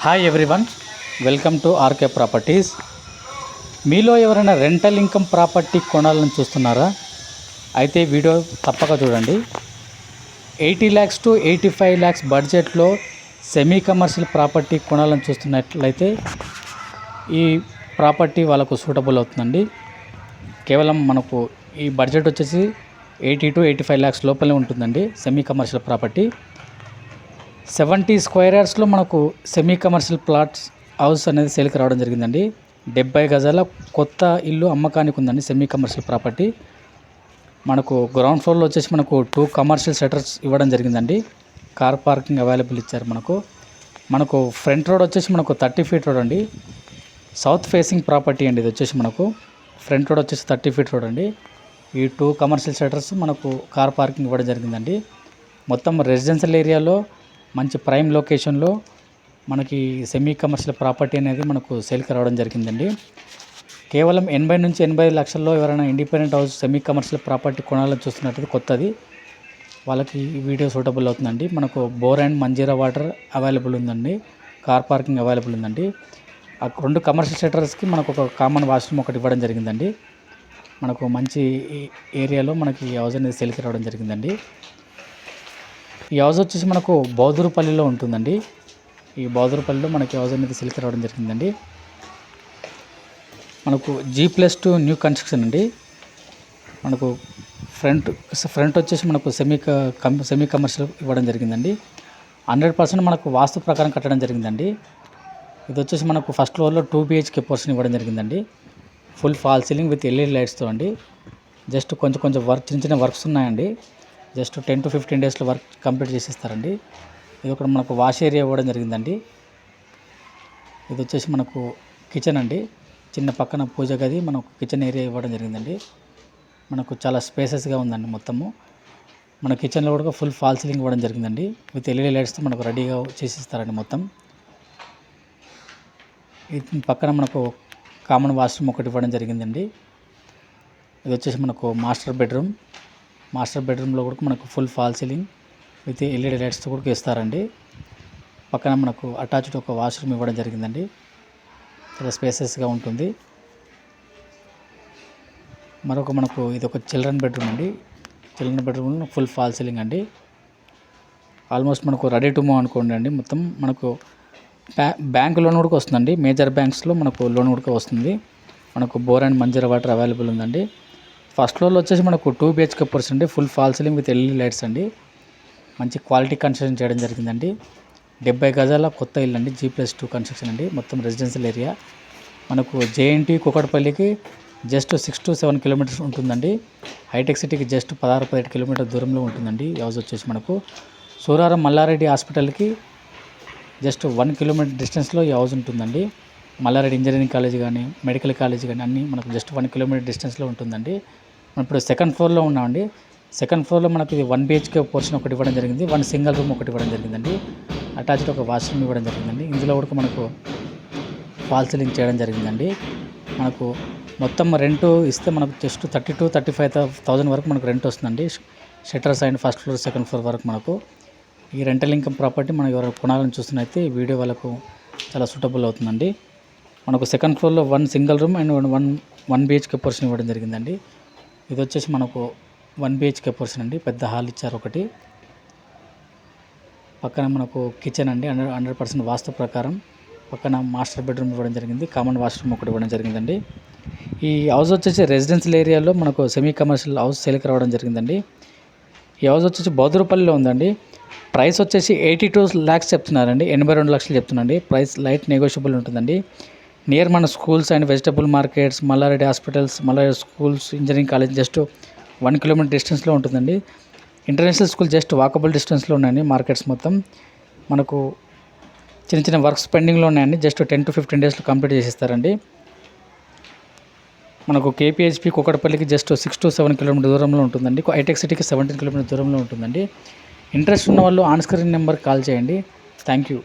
Hi everyone, welcome to RK properties. మీలో ఎవరైనా rental income property కొనాలని చూస్తున్నారా? అయితే వీడియో తప్పక చూడండి. 80 lakhs to 85 lakhs బడ్జెట్లో సెమీ కమర్షియల్ ప్రాపర్టీ కొనాలని చూస్తున్నట్లయితే ఈ ప్రాపర్టీ వాళ్ళకు సూటబుల్ అవుతుందండి. కేవలం మనకు ఈ బడ్జెట్ వచ్చేసి 80 to 85 lakhs లోపలే ఉంటుందండి. సెమీ కమర్షియల్ ప్రాపర్టీ 70 square yardsలో మనకు సెమీ కమర్షియల్ ప్లాట్స్ హౌస్ అనేది సేల్కి రావడం జరిగిందండి. 70 గజాల కొత్త ఇల్లు అమ్మకానికి ఉందండి. సెమీ కమర్షియల్ ప్రాపర్టీ మనకు గ్రౌండ్ ఫ్లోర్లో వచ్చేసి మనకు 2 కమర్షియల్ షట్టర్స్ ఇవ్వడం జరిగిందండి. కార్ పార్కింగ్ అవైలబుల్ ఇచ్చారు. మనకు ఫ్రంట్ రోడ్ వచ్చేసి మనకు 30 feet రోడ్ అండి. సౌత్ ఫేసింగ్ ప్రాపర్టీ అండి. ఇది వచ్చేసి మనకు ఫ్రంట్ రోడ్ వచ్చేసి 30 feet రోడ్ అండి. ఈ 2 కమర్షియల్ షట్టర్స్ మనకు కార్ పార్కింగ్ ఇవ్వడం జరిగిందండి. మొత్తం రెసిడెన్షియల్ ఏరియాలో మంచి ప్రైమ్ లొకేషన్లో మనకి సెమీ కమర్షియల్ ప్రాపర్టీ అనేది మనకు సేల్కి రావడం జరిగిందండి. కేవలం 80 నుంచి 85 లక్షల్లో ఎవరైనా independent house semi commercial property కొనాలని చూస్తున్నట్టు కొత్తది వాళ్ళకి ఈ వీడియో సూటబుల్ అవుతుందండి. మనకు bore and Manjira water available ఉందండి. కార్ పార్కింగ్ అవైలబుల్ ఉందండి. ఆ 2 కమర్షియల్ షట్టర్స్కి మనకు ఒక కామన్ వాష్రూమ్ ఒకటి ఇవ్వడం జరిగిందండి. మనకు మంచి ఏరియాలో మనకి ఈ హౌస్ అనేది సేల్కి రావడం జరిగిందండి. ఈ హౌస్ వచ్చేసి మనకు బౌదూరుపల్లిలో ఉంటుందండి. ఈ బౌదూరుపల్లిలో మనకి హౌస్ అనేది సేల్కి రావడం జరిగిందండి. మనకు G+2 న్యూ కన్స్ట్రక్షన్ అండి. మనకు ఫ్రంట్ వచ్చేసి మనకు సెమీ కమర్షియల్ ఇవ్వడం జరిగిందండి. 100% మనకు వాస్తు ప్రకారం కట్టడం జరిగిందండి. ఇది వచ్చేసి మనకు ఫస్ట్ ఫ్లోర్లో 2 BHK పోర్షన్ ఇవ్వడం జరిగిందండి. Full fall ceiling with LED లైట్స్తో అండి. జస్ట్ కొంచెం చిన్న వర్క్స్ ఉన్నాయండి. జస్ట్ 10 to 15 డేస్లో వర్క్ కంప్లీట్ చేసేస్తారండి. ఇది ఒకటి మనకు వాష్ ఏరియా ఇవ్వడం జరిగిందండి. ఇది వచ్చేసి మనకు కిచెన్ అండి. చిన్న పక్కన పూజ గది మనకు కిచెన్ ఏరియా ఇవ్వడం జరిగిందండి. మనకు చాలా స్పేసెస్గా ఉందండి. మొత్తము మన కిచెన్లో కూడా ఫుల్ ఫాల్ సీలింగ్ ఇవ్వడం జరిగిందండి. విత్ LED లైట్స్తో మనకు రెడీగా చేసిస్తారండి మొత్తం. ఈ పక్కన మనకు కామన్ వాష్రూమ్ ఒకటి ఇవ్వడం జరిగిందండి. ఇది వచ్చేసి మనకు మాస్టర్ బెడ్రూమ్లో కూడా మనకు full fall ceiling with LED లైట్స్తో కూడా ఇస్తారండి. పక్కన మనకు అటాచ్డ్ ఒక వాష్రూమ్ ఇవ్వడం జరిగిందండి. చాలా స్పేసెస్గా ఉంటుంది. మనకు ఇది ఒక చిల్డ్రన్ బెడ్రూమ్ అండి. చిల్డ్రన్ బెడ్రూమ్లో ఫుల్ ఫాల్ సీలింగ్ అండి. ఆల్మోస్ట్ మనకు రెడీ టు మూవ్ అనుకోండి అండి. మొత్తం మనకు బ్యాంక్ లోన్ కూడా వస్తుందండి. మేజర్ బ్యాంక్స్లో మనకు లోన్ కూడా వస్తుంది. మనకు bore and Manjira water available ఉందండి. ఫస్ట్ ఫ్లోర్లో వచ్చేసి మనకు 2 BHK పోర్షన్ అండి. Full fall ceiling with LED lights అండి. మంచి క్వాలిటీ కన్స్ట్రక్షన్ చేయడం జరిగిందండి. 70 గజాల కొత్త ఇల్లు అండి. G+2 కన్స్ట్రక్షన్ అండి. మొత్తం రెసిడెన్షియల్ ఏరియా మనకు JNT కూకట్పల్లికి జస్ట్ 6 to 7 kilometers ఉంటుందండి. హైటెక్ సిటీకి జస్ట్ 16-17 kilometers దూరంలో ఉంటుందండి. ఈ హౌస్ వచ్చేసి మనకు సూరారం మల్లారెడ్డి హాస్పిటల్కి జస్ట్ 1 kilometer డిస్టెన్స్లో ఈ హౌస్ ఉంటుందండి. మల్లారెడ్డి ఇంజనీరింగ్ కాలేజ్ కానీ మెడికల్ కాలేజ్ కానీ అన్నీ మనకు జస్ట్ 1 kilometer డిస్టెన్స్లో ఉంటుందండి. మనం ఇప్పుడు సెకండ్ ఫ్లోర్లో ఉన్నామండి. సెకండ్ ఫ్లోర్లో మనకి 1 BHK పోర్షన్ ఒకటి ఇవ్వడం జరిగింది. 1 సింగిల్ రూమ్ ఒకటి ఇవ్వడం జరిగిందండి. అటాచ్డ్ ఒక వాష్రూమ్ ఇవ్వడం జరిగిందండి. ఇందులో కూడా మనకు ఫాల్ సీలింగ్ చేయడం జరిగిందండి. మనకు మొత్తం రెంట్ ఇస్తే మనకు జస్ట్ 30 to 35,000 వరకు మనకు రెంట్ వస్తుందండి. Shutters and first floor second floor వరకు మనకు ఈ రెంటల్ ఇన్కమ్ ప్రాపర్టీ మనకు ఎవరు కొనాలని చూస్తున్నైతే ఈ వీడియో వాళ్ళకు చాలా సూటబుల్ అవుతుందండి. మనకు సెకండ్ ఫ్లోర్లో 1 single room and 1 BHK portion ఇవ్వడం జరిగిందండి. ఇది వచ్చేసి మనకు 1 BHK పోర్షన్ అండి. పెద్ద హాల్ ఇచ్చారు ఒకటి. పక్కన మనకు కిచెన్ అండి. 100% వాస్తు ప్రకారం పక్కన మాస్టర్ బెడ్రూమ్ ఇవ్వడం జరిగింది. కామన్ వాష్రూమ్ ఒకటి ఇవ్వడం జరిగిందండి. ఈ హౌస్ వచ్చేసి రెసిడెన్షియల్ ఏరియాలో మనకు సెమీ కమర్షియల్ హౌస్ సేల్కి రావడం జరిగిందండి. ఈ హౌస్ వచ్చేసి బౌదూరుపల్లిలో ఉందండి. ప్రైస్ వచ్చేసి 82 lakhs చెప్తున్నారండి. 82 లక్షలు చెప్తున్నాండి. ప్రైస్ లైట్ నెగోషియబుల్ ఉంటుందండి. నియర్ మన schools and vegetable markets, Mallareddy hospitals, Mallareddy schools, engineering college just 1 kilometer డిస్టెన్స్లో ఉంటుందండి. ఇంటర్నేషనల్ స్కూల్ జస్ట్ వాకబుల్ డిస్టెన్స్లో ఉన్నాయండి. మార్కెట్స్ మొత్తం మనకు చిన్న వర్క్స్ పెండింగ్లో ఉన్నాయండి. జస్ట్ 10 to 15 డేస్లో కంప్లీట్ చేసేస్తారండి. మనకు KPHP కూకట్పల్లికి జస్ట్ 6 to 7 kilometers దూరంలో ఉంటుందండి. హైటెక్ సిటీకి 17 kilometers దూరంలో ఉంటుందండి. ఇంట్రెస్ట్ ఉన్న వాళ్ళు ఆన్ స్క్రీన్ నెంబర్కి కాల్ చేయండి. Thank you.